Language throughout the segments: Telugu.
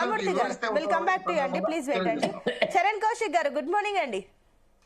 రామూర్తి గారు will come back to you అండి, ప్లీజ్ వెయిట్ అండి. చరణ్ కౌశిక్ గారు గుడ్ మార్నింగ్ అండి.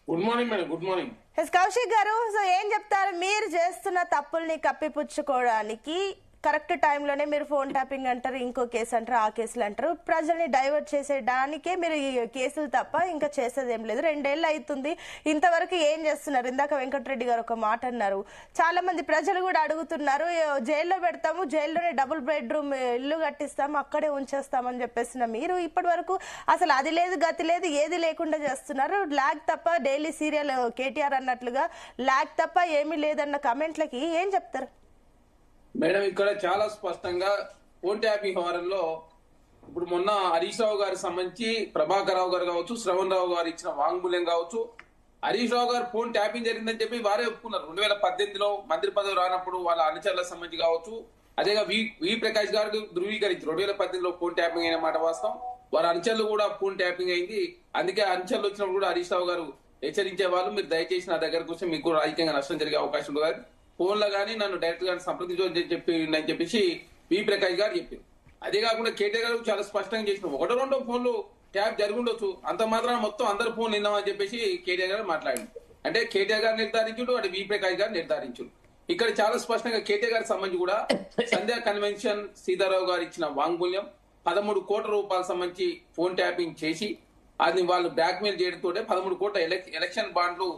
Good morning madam. Good morning. Kaushik గారు, సో ఏం చెప్తారు? మీరు చేస్తున్న తప్పుల్ని కప్పిపుచ్చుకోవడానికి కరెక్ట్ టైంలోనే మీరు ఫోన్ ట్యాపింగ్ అంటారు, ఇంకో కేసు అంటారు, ఆ కేసులు అంటారు, ప్రజల్ని డైవర్ట్ చేసేదానికే మీరు ఈ కేసులు తప్ప ఇంకా చేసేది ఏం లేదు. 2 ఏళ్ళు అవుతుంది, ఇంతవరకు ఏం చేస్తున్నారు? ఇందాక వెంకటరెడ్డి గారు ఒక మాట అన్నారు, చాలా మంది ప్రజలు కూడా అడుగుతున్నారు, జైల్లో పెడతాము, జైల్లోనే డబుల్ బెడ్రూమ్ ఇల్లు కట్టిస్తాము, అక్కడే ఉంచేస్తామని చెప్పేసిన మీరు ఇప్పటి వరకు అసలు అది లేదు గతి లేదు ఏది లేకుండా చేస్తున్నారు. ల్యాగ్ తప్ప డైలీ సీరియల్ కేటీఆర్ అన్నట్లుగా ల్యాగ్ తప్ప ఏమీ లేదన్న కమెంట్లకి ఏం చెప్తారు? మేడం, ఇక్కడ చాలా స్పష్టంగా ఫోన్ ట్యాపింగ్ వ్యవహారంలో ఇప్పుడు మొన్న హరీష్ రావు గారికి సంబంధించి ప్రభాకర్ రావు గారు కావచ్చు, శ్రవణ్ రావు గారు ఇచ్చిన వాంగ్మూల్యం కావచ్చు, హరీష్ రావు గారు ఫోన్ ట్యాపింగ్ జరిగిందని చెప్పి వారే ఒప్పుకున్నారు. 2018లో మంత్రి పదవి రానప్పుడు వాళ్ళ అనుచరులకు సంబంధించి కావచ్చు, అదేగా వి ప్రకాష్ గారికి ధృవీకరించారు 2018లో ఫోన్ ట్యాపింగ్ అయిన మాట వాస్తవం. వారి అనుచరులు కూడా ఫోన్ ట్యాపింగ్ అయింది. అందుకే అనుచరులు వచ్చినప్పుడు కూడా హరీష్ రావు గారు హెచ్చరించే వాళ్ళు, మీరు దయచేసి నా దగ్గరకు వస్తే మీకు రాజకీయంగా నష్టం జరిగే అవకాశం ఉంది కాదు, ఫోన్ లో గానీ నన్ను డైరెక్ట్ గా సంప్రదించని చెప్పేసి వి ప్రకాష్ గారు చెప్పింది. అదే కాకుండా కేటీఆర్ గారు చాలా స్పష్టంగా చేసిన 1-2 ఫోన్లు ట్యాప్ జరిగి ఉండొచ్చు, అంత మాత్రం మొత్తం అందరు ఫోన్లు విన్నామని చెప్పేసి కేటీఆర్ గారు మాట్లాడింది. అంటే కేటీఆర్ గారు నిర్ధారించుడు, అటు వి ప్రకాష్ గారు నిర్ధారించుడు. ఇక్కడ చాలా స్పష్టంగా కేటీఆర్ గారికి సంబంధించి కూడా సంధ్యా కన్వెన్షన్ సీతారావు గారు ఇచ్చిన వాంగ్మూల్యం 13 కోట్ల రూపాయల సంబంధించి ఫోన్ ట్యాపింగ్ చేసి అది వాళ్ళు బ్లాక్మెయిల్ చేయడంతో 13 కోట్ల ఎలక్షన్ బాండ్లు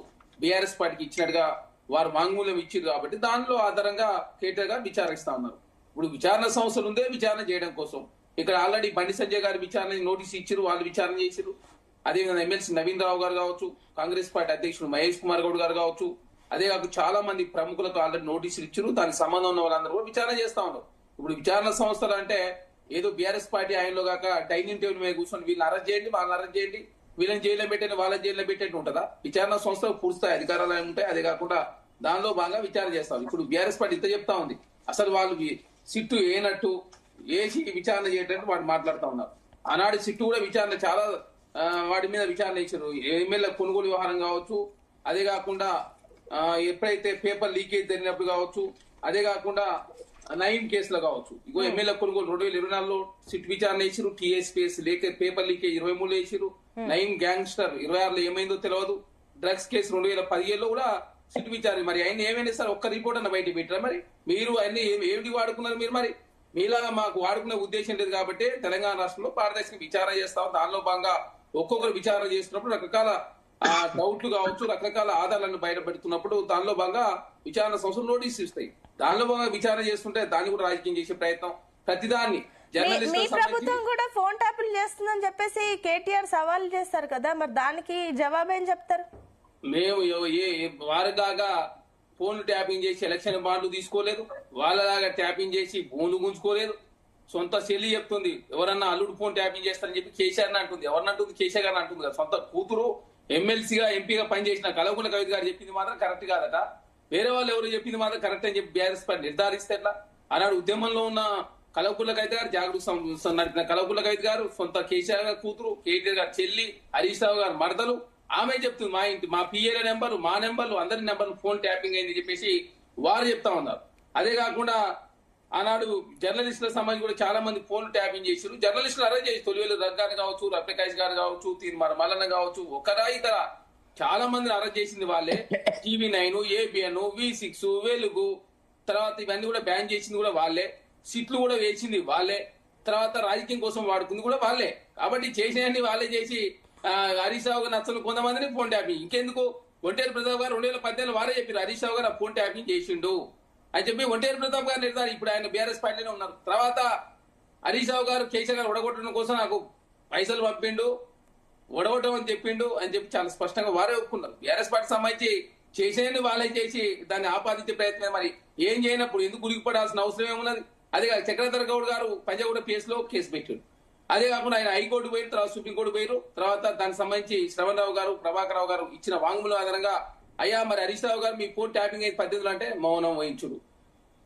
బీఆర్ఎస్ పార్టీకి ఇచ్చినట్టుగా వారు వాంగ్మూల్యం ఇచ్చారు. కాబట్టి దానిలో ఆధారంగా కేటీఆర్ గారు విచారిస్తా ఉన్నారు. ఇప్పుడు విచారణ సంస్థలు ఉందే విచారణ చేయడం కోసం. ఇక్కడ ఆల్రెడీ బండి సంజయ్ గారి విచారణ నోటీస్ ఇచ్చారు, వాళ్ళు విచారణ చేశారు. అదేవిధంగా ఎమ్మెల్సీ నవీన్ రావు గారు కావచ్చు, కాంగ్రెస్ పార్టీ అధ్యక్షుడు మహేష్ కుమార్ గౌడ్ గారు కావచ్చు, అదే కాక చాలా మంది ప్రముఖులకు ఆల్రెడీ నోటీసులు ఇచ్చారు. దానికి సంబంధం ఉన్న వాళ్ళందరూ కూడా విచారణ చేస్తా ఉన్నారు. ఇప్పుడు విచారణ సంస్థలు అంటే ఏదో బీఆర్ఎస్ పార్టీ ఆయనలో కాక డైనింగ్ టేబుల్ మీద కూర్చొని వీళ్ళని అరెస్ట్ చేయండి, వాళ్ళని అరెస్ట్ చేయండి, వీళ్ళని జైల్లో పెట్టండి, వాళ్ళని జైల్లో పెట్టేట్టు ఉంటుందా? విచారణ సంస్థలు పూర్తిస్థాయి అధికారాలు ఉంటాయి. అదే కాకుండా దానిలో భాగంగా విచారణ చేస్తాం. ఇప్పుడు బీఆర్ఎస్ పార్టీ ఇంత చెప్తా ఉంది, అసలు వాళ్ళు సిట్టు ఏనట్టు ఏసి విచారణ చేయడానికి వాడు మాట్లాడుతూ ఉన్నారు. ఆనాడు సిట్టు కూడా విచారణ చాలా వాటి మీద విచారణ ఇచ్చారు. ఎమ్మెల్యే కొనుగోలు వ్యవహారం కావచ్చు, అదే కాకుండా ఎప్పుడైతే పేపర్ లీకేజ్ జరిగినప్పుడు కావచ్చు, అదే కాకుండా 9 కేసులు కావచ్చు. ఇగో ఎమ్మెల్యే కొనుగోలు 2024లో సిట్ విచారణ చేసిరు, టీఎస్పీఎస్ పేపర్ లీకేజ్ 23లో వేసిరు, 9 గ్యాంగ్స్టర్ 26లో ఏమైందో తెలియదు, డ్రగ్స్ కేసు 2017లో కూడా సిట్ విచారణ. మరి ఆయన ఏమైనా సార్ ఒక్క రిపోర్ట్ అన్న బయట పెట్టారా? మరి మీరు అన్ని ఏమిటి వాడుకున్నారు? మీరు మరి మీలాగా మాకు వాడుకునే ఉద్దేశం లేదు కాబట్టి తెలంగాణ రాష్ట్రంలో పారదర్శక విచారణ చేస్తాం. దానిలో భాగంగా ఒక్కొక్కరు విచారణ చేస్తున్నప్పుడు రకరకాల డౌట్లు కావచ్చు, రకరకాల ఆధారాలను బయటపెడుతున్నప్పుడు దానిలో భాగంగా విచారణ సంస్థలు నోటీసు ఇస్తాయి. దానిలో భాగంగా విచారణ చేస్తుంటే దాన్ని కూడా రాజకీయం చేసే ప్రయత్నం ప్రతిదాన్ని మీ ప్రభుత్వం కూడా ఫోన్ ట్యాపులు చేస్తుందని చెప్పేసి కేటీఆర్ సవాల్ చేస్తారు కదా, మరి దానికి జవాబేం చెప్తారు? మేము వారిలాగా ఫోన్లు ట్యాపింగ్ చేసి ఎలక్షన్ బాండ్లు తీసుకోలేదు, వాళ్ళలాగా ట్యాపింగ్ చేసి భూములు గుంజుకోలేదు. సొంత చెల్లి చెప్తుంది ఎవరన్నా అల్లుడు ఫోన్ ట్యాపింగ్ చేస్తారని చెప్పి కేసీఆర్ అంటుంది. ఎవరినంటుంది? కేసీఆర్ గారిని అంటుంది కదా. సొంత కూతురు ఎమ్మెల్సీగా ఎంపీగా పనిచేసిన కల్వకుంట్ల కవిత గారు చెప్పింది మాత్రం కరెక్ట్ కాదట, వేరే వాళ్ళు ఎవరు చెప్పింది మాత్రం కరెక్ట్ అని చెప్పి బీఆర్ఎస్ పార్టీ నిర్ధారిస్తే ఎట్లా? ఆనాడు ఉద్యమంలో ఉన్న కల్వకుంట్ల కవిత గారు, జాగృతి నడిపిన కల్వకుంట్ల కవిత గారు సొంత కేసీఆర్ గారు కూతురు, కేటీఆర్ గారు చెల్లి, హరీష్ రావు గారు మరదలు, ఆమె చెప్తుంది మా ఇంటి మా పిఏల నెంబర్, మా నెంబర్లు, అందరి నెంబర్లు ఫోన్ ట్యాపింగ్ అయింది చెప్పేసి వారు చెప్తా ఉన్నారు. అదే కాకుండా ఆనాడు జర్నలిస్టుల సంబంధించి కూడా చాలా మంది ఫోన్లు ట్యాపింగ్ చేశారు. జర్నలిస్టులు అరెస్ట్ చేసి తొలివేలు రగ్గాని కావచ్చు, రప్రకాష్ గారు కావచ్చు, తీర్మాన మల్లన్న కావచ్చు, ఒకరా ఇతర చాలా మందిని అరెస్ట్ చేసింది వాళ్ళే. TV9, ABN, V6, వెలుగు, తర్వాత ఇవన్నీ కూడా బ్యాన్ చేసింది కూడా వాళ్ళే. సిట్లు కూడా వేసింది వాళ్ళే. తర్వాత రాజకీయం కోసం వాడుకుంది కూడా వాళ్ళే. కాబట్టి చేసినవన్నీ వాళ్ళే చేసి హరీష్ రావు గారు నచ్చలు కొంతమందిని ఫోన్ ట్యాపింగ్. ఇంకెందుకు ఒంటేరు ప్రతాప్ గారు 2018లో వారే చెప్పారు హరీష్ రావు గారు ఫోన్ ట్యాపింగ్ చేసిండు అని చెప్పి ఒంటేరు ప్రతాప్ గారు నిర్ధారి. ఇప్పుడు ఆయన బీఆర్ఎస్ పార్టీలో ఉన్నారు. తర్వాత హరీష్ రావు గారు కేసీఆర్ గారు ఒడగొట్టడం కోసం నాకు పైసలు పంపిండు, ఒడగొట్టం అని చెప్పిండు అని చెప్పి చాలా స్పష్టంగా వారే ఒప్పుకున్నారు. బీఆర్ఎస్ పార్టీ సంబంధించి చేసేయండి వాళ్ళే చేసి దాన్ని ఆపాదించే ప్రయత్నం. మరి ఏం చేయనప్పుడు ఎందుకు గురిగిపడాల్సిన అవసరం ఏమున్నది? అదే కాదు, చక్రధర్ గౌడ్ గారు పంజాగూడ PS లో కేసు పెట్టారు. అదే కాకుండా ఆయన హైకోర్టు పోయిన తర్వాత సుప్రీంకోర్టు పోయారు. తర్వాత దానికి సంబంధించి శ్రవణ్ రావు గారు, ప్రభాకర్ రావు గారు ఇచ్చిన వాంగ్మూలం ఆధారంగా అయ్యా మరి హరీష్ రావు గారు మీ ఫోన్ ట్యాపింగ్ అయింది 18లో అంటే మౌనం వహించుడు.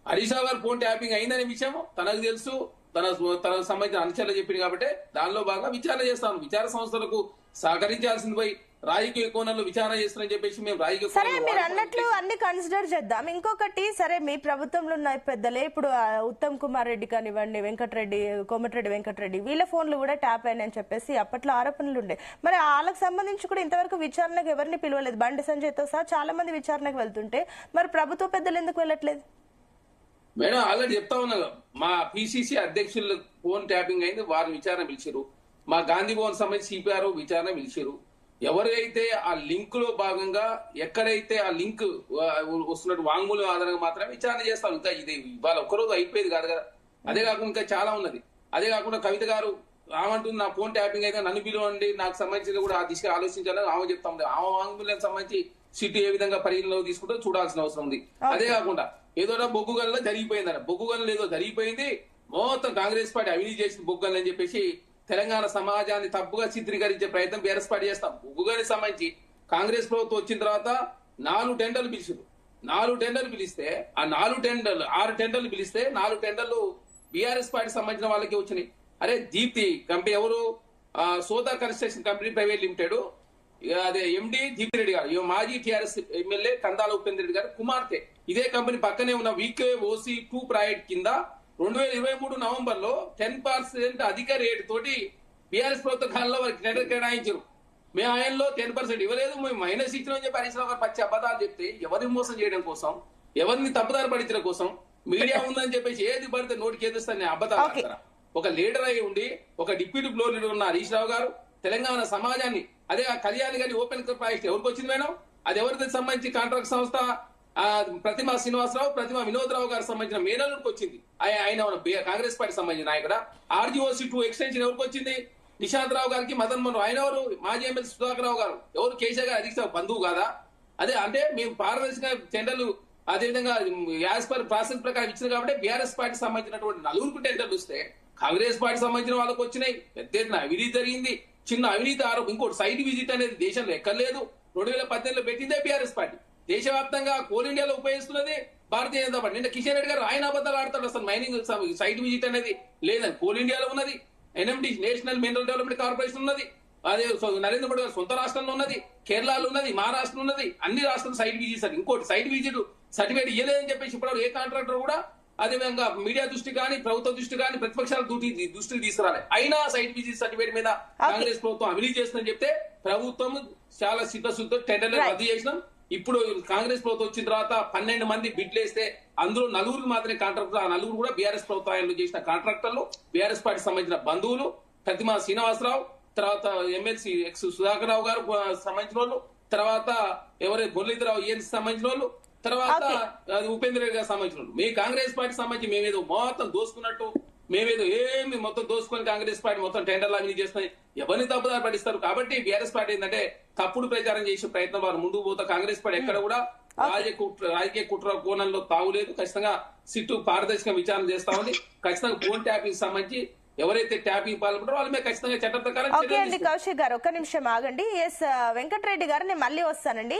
హరీష్ రావు గారు ఫోన్ ట్యాపింగ్ అయిందనే విషయం తనకు తెలుసు, తనకు సంబంధించిన అనుచరులు చెప్పింది కాబట్టి దానిలో భాగంగా విచారణ చేస్తాను. విచారణ సంస్థలకు సహకరించాల్సింది పోయి రాజకీయ కోణంలో విచారణ చేస్తారని చెప్పేసి మేము రాజకీయ సరే కోణంలో మీరు అన్నట్లు అన్ని కన్సిడర్ చేద్దాం. ఇంకొకటి, సరే మీ ప్రభుత్వంలో ఉన్న పెద్దలే ఇప్పుడు ఉత్తమ్ కుమార్ రెడ్డి కానివ్వండి, వెంకటరెడ్డి, కోమటిరెడ్డి వెంకటరెడ్డి, వీళ్ళ ఫోన్లు కూడా ట్యాప్ అయినాయని చెప్పేసి అప్పట్లో ఆరోపణలు ఉండే. మరి వాళ్ళకి సంబంధించి కూడా ఇంతవరకు విచారణకు ఎవరిని పిలవలేదు. బండి సంజయ్తో సహా చాలా మంది విచారణకు వెళ్తుంటే మరి ప్రభుత్వ పెద్దలు ఎందుకు వెళ్ళట్లేదు? మేడం ఆల్రెడీ చెప్తా ఉన్నా, మా పిసిసి అధ్యక్షులు ఫోన్ ట్యాపింగ్ అయింది, వారిని విచారణ పిలిచారు. మా గాంధీ భవన్ సంబంధించి సిపిఆర్ విచారణ పిలిచారు. ఎవరైతే ఆ లింక్ లో భాగంగా ఎక్కడైతే ఆ లింక్ వస్తున్నట్టు వాంగ్మూలం ఆధారంగా మాత్రమే విచారణ చేస్తాం. ఇంకా ఇది ఇవాళ ఒక్కరోజు అయిపోయేది కాదు కదా. అదే కాకుండా ఇంకా చాలా ఉన్నది. అదే కాకుండా కవిత గారు ఆమంటుంది నా ఫోన్ ట్యాపింగ్ అయితే నన్ను పిలువండి, నాకు సంబంధించి కూడా ఆ దిశగా ఆలోచించాలని ఆమె చెప్తా ఉంది. ఆమె వాంగ్మూలానికి సంబంధించి సిటీ ఏ విధంగా పరిగణలోకి తీసుకుంటూ చూడాల్సిన అవసరం ఉంది. అదే కాకుండా ఏదో బొగ్గుగల్లో జరిగిపోయిందన్న, బొగ్గుగల్లో ఏదో జరిగిపోయింది, మొత్తం కాంగ్రెస్ పార్టీ అవినీతి చేసిన బొగ్గుగల్లు అని చెప్పేసి తెలంగాణ సమాజాన్ని తప్పుగా చిత్రీకరించే ప్రయత్నం బీఆర్ఎస్ పార్టీ చేస్తాం. బొగ్గుగల్లుకి సంబంధించి కాంగ్రెస్ ప్రభుత్వం వచ్చిన తర్వాత 4 టెండర్లు పిలిచారు. 4 టెండర్లు పిలిస్తే ఆ 6 టెండర్లు పిలిస్తే 4 టెండర్లు బీఆర్ఎస్ పార్టీ సంబంధించిన వాళ్ళకి వచ్చినాయి. అరే దీప్తి కంపెనీ ఎవరు, సోదా కన్స్ట్రక్షన్ కంపెనీ ప్రైవేట్ లిమిటెడ్, అదే ఎండి దీప్తి రెడ్డి గారు, మాజీ టీఆర్ఎస్ ఎమ్మెల్యే కందాల ఉపేంద్ర రెడ్డి గారు కుమార్తె. ఇదే కంపెనీ పక్కనే ఉన్న VKOC2 ప్రాజెక్ట్ కింద 2023 నవంబర్ లో 10% అధిక రేటు తోటి బీఆర్ఎస్ ప్రభుత్వ కాలంలో వారికి టెండర్ కేటాయించారు. మేము ఆయనలో 10% ఇవ్వలేదు, మేము మైనస్ ఇచ్చినామని చెప్పి హరీష్ రావు గారు పచ్చి అబద్ధాలు చెప్తే ఎవరిని మోసం చేయడం కోసం, ఎవరిని తప్పుదారి పడించడం కోసం, మీడియా ఉందని చెప్పేసి ఏది పడితే నోటికి ఏదిస్తాను అబద్ధాలు ఆడతారా? ఒక లీడర్ అయి ఉండి ఒక డిప్యూటీ ఫ్లోర్ లీడర్ ఉన్న హరీష్ రావు గారు తెలంగాణ సమాజాన్ని, అదే ఆ కళ్యాణ్ గారి ఓపెన్ ప్రాజెక్ట్ ఎవరికి వచ్చింది మేడం? అది ఎవరికి సంబంధించి కాంట్రాక్ట్ సంస్థ ప్రతిమా శ్రీనివాసరావు, ప్రతిమా వినోదరావు గారికి సంబంధించిన మేనల్కి వచ్చింది. ఆయన కాంగ్రెస్ పార్టీ సంబంధించిన నాయకుడ. RGOC2 ఎక్స్టెన్షన్ ఎవరికి వచ్చింది? నిశాంత్ రావు గారికి, మదన్ మోహన్. ఆయన ఎవరు? మాజీ ఎమ్మెల్యే సుధాకర్ రావు గారు. ఎవరు? కేసీఆర్ గారు అధిక బంధువు కాదా? అదే అంటే మేము పారదర్శకంగా టెండర్లు అదేవిధంగా యాజ్ పర్ ప్రాసెస్ ప్రకారం ఇచ్చింది కాబట్టి బీఆర్ఎస్ పార్టీ సంబంధించినటువంటి 4 టెండర్లు వస్తే కాంగ్రెస్ పార్టీ సంబంధించిన వాళ్ళకి వచ్చినాయి. పెద్ద ఎత్తున అవినీతి జరిగింది, చిన్న అవినీతి ఆరోపణ. ఇంకోటి సైట్ విజిట్ అనేది దేశంలో ఎక్కర్లేదు. 2018లో పెట్టిందే బీఆర్ఎస్ పార్టీ. దేశవ్యాప్తంగా కోల్ ఇండియాలో ఉపయోగిస్తున్నది భారతీయ జనతా పార్టీ. నిన్న కిషన్ రెడ్డి గారు ఆయన అబద్ధాలు ఆడతాడు, అసలు మైనింగ్ సైట్ విజిట్ అనేది లేదని. కోల్ ఇండియాలో ఉన్నది, NMD national mineral development corporation ఉన్నది, అదే నరేంద్ర మోడీ గారు సొంత రాష్ట్రంలో ఉన్నది, కేరళలో ఉన్నది, మహారాష్ట్రలో ఉన్నది, అన్ని రాష్ట్రాలు సైట్ విజిట్. ఇంకోటి సైట్ విజిట్ సర్టిఫికేట్ ఇవ్వలేదని చెప్పేసి ఇప్పుడు ఏ కాంట్రాక్టర్ కూడా అదేవిధంగా మీడియా దృష్టి కానీ, ప్రభుత్వ దృష్టి కానీ, ప్రతిపక్షాల దృష్టికి తీసుకురాలి. అయినా సైట్ విజిట్ సర్టిఫికేట్ మీద కాంగ్రెస్ ప్రభుత్వం అవినీతి చేస్తుందని చెప్తే ప్రభుత్వం చాలా సిద్ధశుద్ధ టెండర్లు రద్దు చేసినాం. ఇప్పుడు కాంగ్రెస్ ప్రభుత్వం వచ్చిన తర్వాత 12 మంది బిడ్లు వేస్తే అందులో 4 మాత్రమే కాంట్రాక్టర్. ఆ 4 కూడా బీఆర్ఎస్ ప్రభుత్వాలు చేసిన కాంట్రాక్టర్లు, బీఆర్ఎస్ పార్టీ సంబంధించిన బంధువులు, ప్రతిమా శ్రీనివాసరావు, తర్వాత ఎమ్మెల్సీ ఎక్స్ సుధాకర్ రావు గారు సంబంధించిన వాళ్ళు, తర్వాత ఎవరైతే మురళీధరరావు ఈయన సంబంధించిన వాళ్ళు, తర్వాత ఉపేంద్ర రెడ్డి గారికి సంబంధించిన వాళ్ళు. మీ కాంగ్రెస్ పార్టీ సంబంధించి మేమేదో మొత్తం దోసుకున్నట్టు, మేమేదో ఏమి మొత్తం దోసుకొని కాంగ్రెస్ పార్టీ మొత్తం టెండర్లు అవినీతి చేస్తున్నాయి, ఎవరిని తప్పుదారి పడిస్తారు. కాబట్టి బీఆర్ఎస్ పార్టీ ఏంటంటే తప్పుడు ప్రచారం చేసే ప్రయత్నం వారు ముందుకు పోతా. కాంగ్రెస్ పార్టీ ఎక్కడ కూడా రాజకీయ కుట్ర కోణంలో తావులేదు. ఖచ్చితంగా సిట్టు పారదర్శక విచారణ చేస్తా ఉంది. ఖచ్చితంగా ఫోన్ ట్యాపింగ్ సంబంధించి ఎవరైతే ట్యాపింగ్ పాల్పడారో వాళ్ళ మీద ఖచ్చితంగా చట్ట ప్రకారం. కౌశిక్ గారు ఒక్క నిమిషం ఆగండి. ఎస్ వెంకటరెడ్డి గారు, నేను మళ్ళీ వస్తానండి.